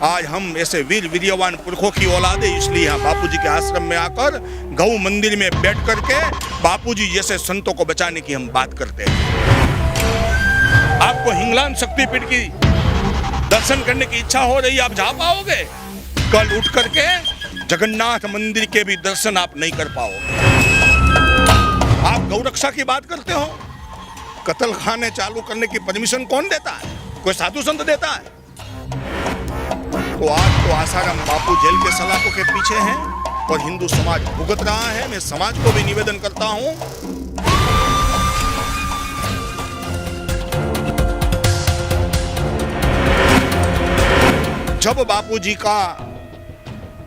आज हम ऐसे वीर वीर्यवान पुरखों की औलादे, इसलिए यहाँ बापूजी के आश्रम में आकर गौ मंदिर में बैठ करके बापूजी जैसे संतों को बचाने की हम बात करते हैं। आपको हिंगलान शक्तिपीठ की दर्शन करने की इच्छा हो रही है, आप जा पाओगे? कल उठ करके जगन्नाथ मंदिर के भी दर्शन आप नहीं कर पाओगे। आप गौरक्षा की बात करते हो, कत्ल खाने चालू करने की परमिशन कौन देता है? कोई साधु संत देता है? तो आज तो आसाराम बापू जेल के सलाखों के पीछे हैं और हिंदू समाज भुगत रहा है। मैं समाज को भी निवेदन करता हूं, जब बापूजी का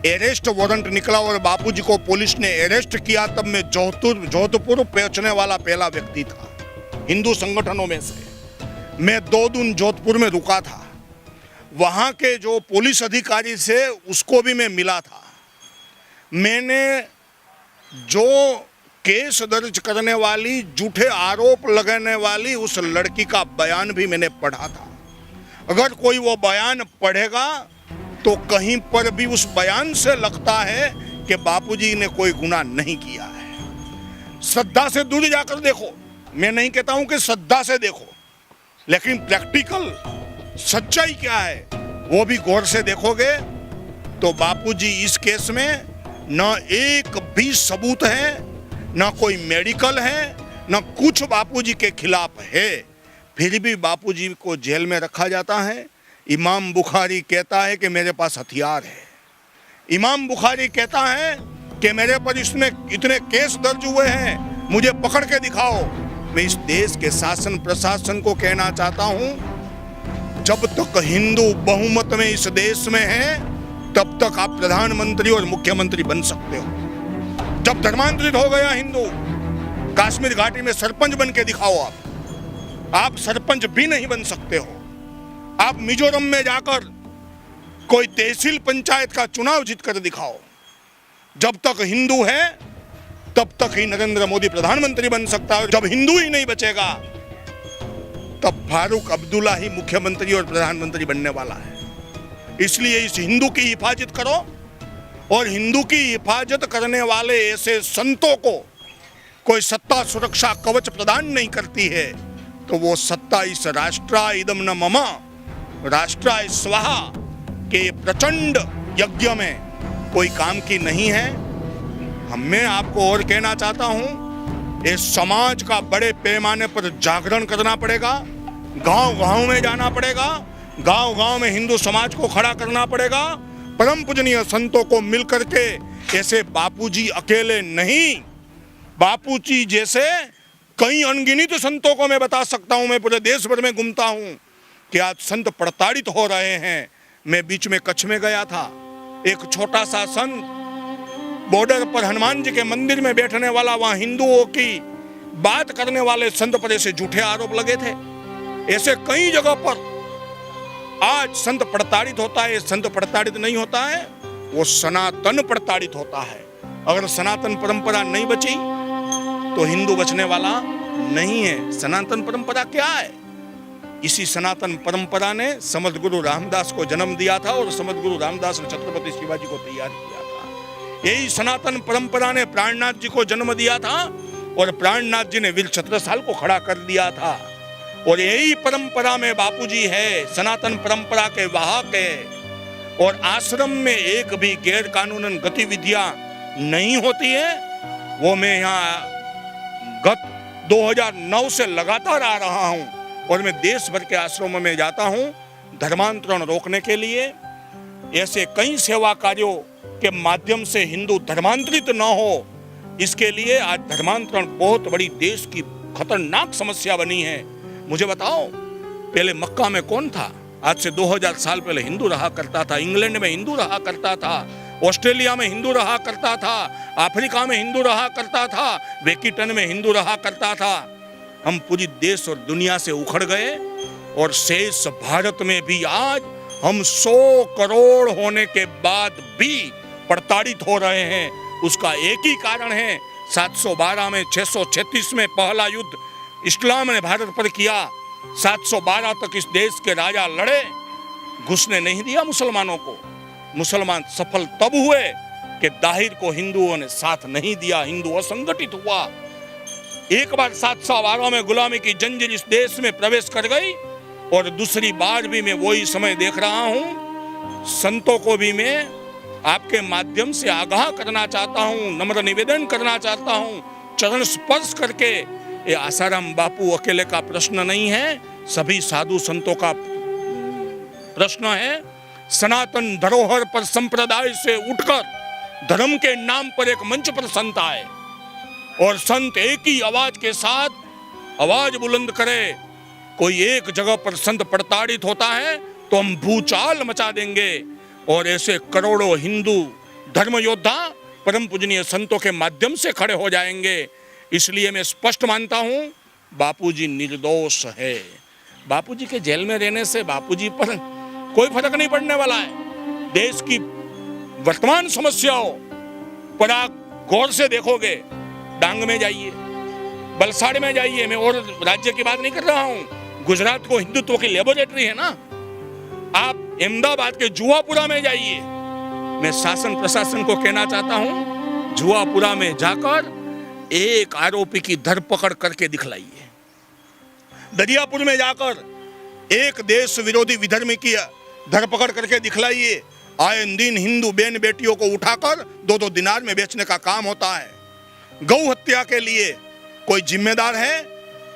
अरेस्ट वारंट निकला और बापूजी को पुलिस ने अरेस्ट किया, तब मैं जोधपुर पहुंचने वाला पहला व्यक्ति था हिंदू संगठनों में से। मैं 2 दिन जोधपुर में रुका था। वहाँ के जो पुलिस अधिकारी से उसको भी मैं मिला था। मैंने जो केस दर्ज करने वाली, झूठे आरोप लगाने वाली उस लड़की का बयान भी मैंने पढ़ा था। अगर कोई वो बयान पढ़ेगा तो कहीं पर भी उस बयान से लगता है कि बापूजी ने कोई गुनाह नहीं किया है। श्रद्धा से दूर जाकर देखो, मैं नहीं कहता हूं कि श्रद्धा से देखो, लेकिन प्रैक्टिकल सच्चाई क्या है वो भी गौर से देखोगे तो बापूजी इस केस में न एक भी सबूत है, न कोई मेडिकल है, न कुछ बापूजी के खिलाफ है। फिर भी बापूजी को जेल में रखा जाता है। इमाम बुखारी कहता है कि मेरे पास हथियार है। इमाम बुखारी कहता है कि मेरे पर इसमें इतने केस दर्ज हुए हैं, मुझे पकड़ के दिखाओ। मैं इस देश के शासन प्रशासन को कहना चाहता हूं, जब तक हिंदू बहुमत में इस देश में है तब तक आप प्रधानमंत्री और मुख्यमंत्री बन सकते हो। जब धर्मांतरित हो गया हिंदू, कश्मीर घाटी में सरपंच बन के दिखाओ। आप सरपंच भी नहीं बन सकते हो। आप मिजोरम में जाकर कोई तहसील पंचायत का चुनाव जीत कर दिखाओ। जब तक हिंदू है तब तक ही नरेंद्र मोदी प्रधानमंत्री बन सकता है। जब हिंदू ही नहीं बचेगा तब फारूक अब्दुल्ला ही मुख्यमंत्री और प्रधानमंत्री बनने वाला है। इसलिए इस हिंदू की हिफाजत करो, और हिंदू की हिफाजत करने वाले ऐसे संतों को कोई सत्ता सुरक्षा कवच प्रदान नहीं करती है तो वो सत्ता इस राष्ट्राय इदं न मम राष्ट्राय स्वाहा के प्रचंड यज्ञ में कोई काम की नहीं है। मैं आपको और कहना चाहता हूं, इस समाज का बड़े पैमाने पर जागरण करना पड़ेगा। गांव-गांव में जाना पड़ेगा, गांव-गांव में हिंदू समाज को खड़ा करना पड़ेगा। परम पूजनीय संतों को मिलकर के, ऐसे बापूजी अकेले नहीं, बापूजी जैसे कई अनगिनत संतों को मैं बता सकता हूं। मैं पूरे देश भर में घूमता हूं कि आज संत प्रताड़ित हो रहे हैं। मैं बीच में कच्छ में गया था, एक छोटा सा संत बॉर्डर पर हनुमान जी के मंदिर में बैठने वाला, वहां हिंदुओं की बात करने वाले संत पर ऐसे झूठे आरोप लगे थे। ऐसे कई जगह पर आज संत प्रताड़ित होता है। संत प्रताड़ित नहीं होता है, वो सनातन प्रताड़ित होता है। अगर सनातन परंपरा नहीं बची तो हिंदू बचने वाला नहीं है। सनातन परंपरा क्या है? इसी सनातन परंपरा ने समर्थ गुरु रामदास को जन्म दिया था और समर्थ गुरु रामदास ने छत्रपति शिवाजी को तैयार किया था। यही सनातन परंपरा ने प्राणनाथ जी को जन्म दिया था और प्राणनाथ जी ने वीर छत्रसाल को खड़ा कर दिया था। और यही परंपरा में बापूजी है, सनातन परंपरा के वाहक है। और आश्रम में एक भी गैर कानूनन गतिविधियां नहीं होती है। वो मैं यहाँ गत 2009 से लगातार आ रहा हूं और मैं देश भर के आश्रमों में जाता हूं धर्मांतरण रोकने के लिए। ऐसे कई सेवा कार्यों के माध्यम से हिंदू धर्मांतरित न हो, इसके लिए आज धर्मांतरण बहुत बड़ी देश की खतरनाक समस्या बनी है। मुझे बताओ, पहले मक्का में कौन था? आज से 2000 साल पहले हिंदू रहा करता था। इंग्लैंड में हिंदू रहा करता था, ऑस्ट्रेलिया में हिंदू रहा करता था, अफ्रीका में हिंदू रहा करता था, वेकिटन में हिंदू रहा करता था। हम पूरी देश और दुनिया से उखड़ गए और शेष भारत में भी आज हम 100 करोड़ होने के बाद भी प्रताड़ित हो रहे हैं। उसका एक ही कारण है, 712 में 636 में पहला युद्ध इस्लाम ने भारत पर किया। 712 तक इस देश के राजा लड़े घुसने नहीं दिया मुसलमानों को। मुसलमान सफल तब हुए कि दाहिर को हिंदुओं ने साथ नहीं दिया, हिंदू असंगठित हुआ। एक बार 712 में गुलामी की जंजीर इस देश में प्रवेश कर गई और दूसरी बार भी मैं वही समय देख रहा हूं। संतों को भी मैं आपके माध्यम से आगाह करना चाहता हूं, नम्र निवेदन करना चाहता हूं, चरण स्पर्श करके, ये आसाराम बापू अकेले का प्रश्न नहीं है, सभी साधु संतों का प्रश्न है। सनातन धरोहर पर संप्रदाय से उठकर धर्म के नाम पर एक मंच पर संत आए और संत एक ही आवाज के साथ आवाज बुलंद करे। कोई एक जगह पर संत प्रताड़ित होता है तो हम भूचाल मचा देंगे, और ऐसे करोड़ों हिंदू धर्म योद्धा परम पूजनीय संतों के माध्यम से खड़े हो जाएंगे। इसलिए मैं स्पष्ट मानता हूं, बापूजी निर्दोष है। बापूजी के जेल में रहने से बापूजी पर कोई फर्क नहीं पड़ने वाला है। देश की वर्तमान समस्याओं पर आप गौर से देखोगे, डांग में जाइए, वलसाड़ में जाइए, मैं और राज्य की बात नहीं कर रहा हूं, गुजरात को हिंदुत्व की लेबोरेटरी है ना। आप अहमदाबाद के जुआपुरा में जाइए। मैं शासन प्रशासन को कहना चाहता हूं, जुआपुरा में जाकर एक आरोपी की धरपकड़ करके दिखलाइए। दरियापुर में जाकर एक देश विरोधी विधर्मी की धरपकड़ करके दिखलाइए। आए दिन हिंदू बहन बेटियों को उठाकर 2-2 दिनार में बेचने का काम होता है। गौ हत्या के लिए कोई जिम्मेदार है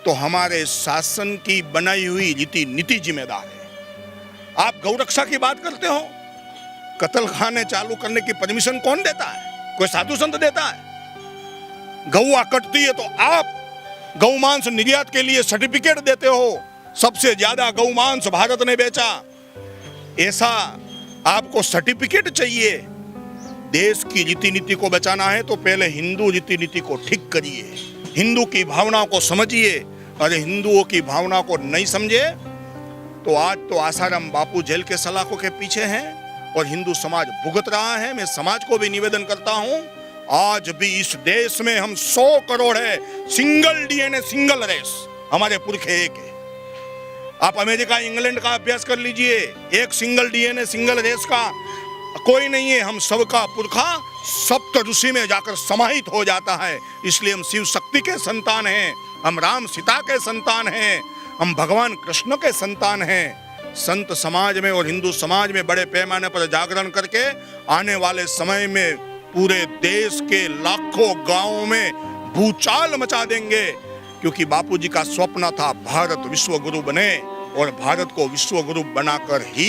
तो हमारे शासन की बनाई हुई रीति नीति जिम्मेदार है। आप गौ रक्षा की बात करते हो, कत्ल खाने चालू करने की परमिशन कौन देता है? कोई साधु संत देता है? गौआ कटती है तो आप गौ मांस निर्यात के लिए सर्टिफिकेट देते हो। सबसे ज्यादा गौ मांस भारत ने बेचा, ऐसा आपको सर्टिफिकेट चाहिए। देश की रीति नीति को बचाना है तो पहले हिंदू रीति नीति को ठीक करिए, हिंदू की भावना को समझिए। अरे हिंदुओं की भावना को नहीं समझे तो आज तो आसाराम बापू जेल के सलाखों के पीछे हैं और हिंदू समाज भुगत रहा है। मैं समाज को भी निवेदन करता हूं, आज भी इस देश में हम 100 करोड़ है, सिंगल डीएनए सिंगल रेस, हमारे पुरखे एक है। आप अमेरिका इंग्लैंड का अभ्यास कर लीजिए, एक सिंगल डीएनए सिंगल रेस का कोई नहीं है। हम सबका पुरखा सप्त ऋषि में जाकर समाहित हो जाता है। इसलिए हम शिव शक्ति के संतान हैं, हम राम सीता के संतान हैं, हम भगवान कृष्ण के संतान हैं। संत समाज में और हिंदू समाज में बड़े पैमाने पर जागरण करके आने वाले समय में पूरे देश के लाखों गांवों में भूचाल मचा देंगे, क्योंकि बापूजी का स्वप्न था भारत विश्व गुरु बने और भारत को विश्व गुरु बनाकर ही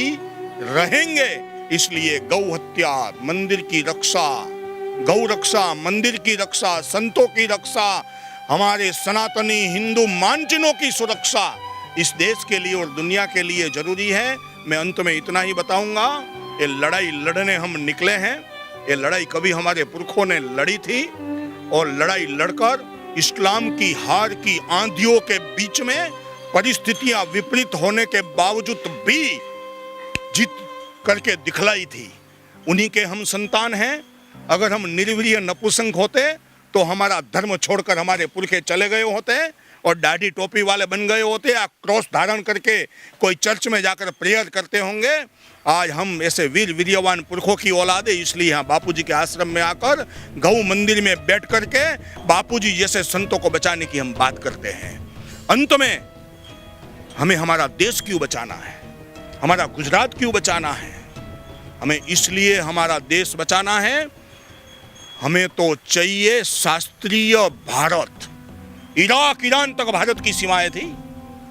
रहेंगे। इसलिए गौ हत्या, मंदिर की रक्षा, गौ रक्षा, मंदिर की रक्षा, संतों की रक्षा, हमारे सनातनी हिंदू मानचिन्हों की सुरक्षा इस देश के लिए और दुनिया के लिए जरूरी है। मैं अंत में इतना ही बताऊंगा, ये लड़ाई लड़ने हम निकले हैं। ये लड़ाई कभी हमारे पुरखों ने लड़ी थी और लड़ाई लड़कर इस्लाम की हार की आंधियों के बीच में परिस्थितियां विपरीत होने के बावजूद भी जीत करके दिखलाई थी। उन्हीं के हम संतान हैं। अगर हम निर्वीर्य नपुंसक होते तो हमारा धर्म छोड़कर हमारे पुरखे चले गए होते और दाढ़ी टोपी वाले बन गए होते या क्रॉस धारण करके कोई चर्च में जाकर प्रेयर करते होंगे। आज हम ऐसे वीर वीर्यवान पुरखों की औलाद है, इसलिए यहाँ बापूजी के आश्रम में आकर गौ मंदिर में बैठ करके बापूजी जैसे संतों को बचाने की हम बात करते हैं। अंत में हमें हमारा देश क्यों बचाना है, हमारा गुजरात क्यों बचाना है? हमें इसलिए हमारा देश बचाना है, हमें तो चाहिए शास्त्रीय भारत। इराक ईरान तक भारत की सीमाएं थी,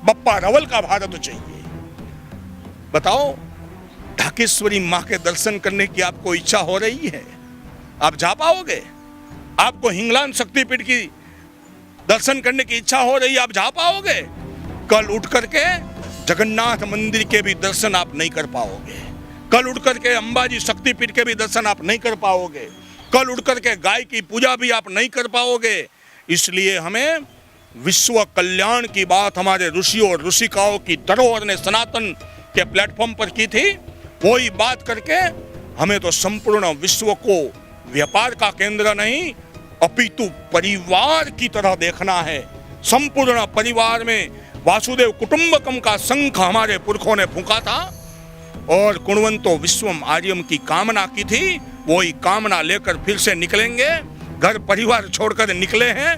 बप्पा रवल का भारत चाहिए। बताओ, ढाकेश्वरी मां के दर्शन करने की आपको इच्छा हो रही है? आप जा पाओगे? आपको हिंगलान शक्तिपीठ की दर्शन करने की इच्छा हो रही है, आप जा पाओगे? कल उठ करके जगन्नाथ मंदिर के भी दर्शन आप नहीं कर पाओगे। कल उठ करके अंबाजी शक्तिपीठ के भी दर्शन आप नहीं कर पाओगे। कल उठ करके गाय की पूजा भी आप नहीं कर पाओगे। इसलिए हमें विश्व कल्याण की बात हमारे ऋषियों और ऋषिकाओं की धरोहर ने सनातन के प्लेटफॉर्म पर की थी, वही बात करके हमें तो संपूर्ण विश्व को व्यापार का केंद्र नहीं अपितु परिवार की तरह देखना है। संपूर्ण परिवार में वासुदेव कुटुंबकम का शंख हमारे पुरखों ने फूंका था। और कुणवंतो विश्वम आर्यम की कामना की थी, वही कामना लेकर फिर से निकलेंगे। घर परिवार छोड़कर निकले हैं,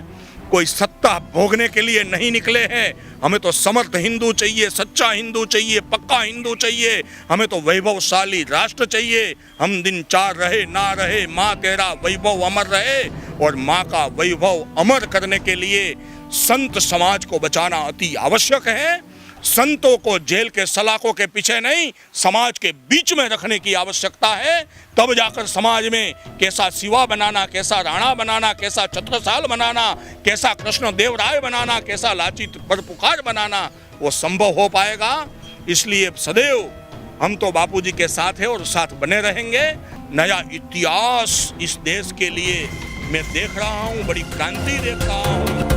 कोई सत्ता भोगने के लिए नहीं निकले हैं। हमें तो समर्थ हिंदू चाहिए, सच्चा हिंदू चाहिए, पक्का हिंदू चाहिए। हमें तो वैभवशाली राष्ट्र चाहिए। हम दिन 4 रहे ना रहे, माँ तेरा वैभव अमर रहे। और माँ का वैभव अमर करने के लिए संत समाज को बचाना अति आवश्यक है। संतों को जेल के सलाखों के पीछे नहीं, समाज के बीच में रखने की आवश्यकता है। तब जाकर समाज में कैसा शिवा बनाना, कैसा राणा बनाना, कैसा छत्रसाल बनाना, कैसा कृष्णदेव राय बनाना, कैसा लाचित बरपुकार बनाना, वो संभव हो पाएगा। इसलिए सदैव हम तो बापूजी के साथ हैं और साथ बने रहेंगे। नया इतिहास इस देश के लिए मैं देख रहा हूँ, बड़ी क्रांति देख रहा हूँ।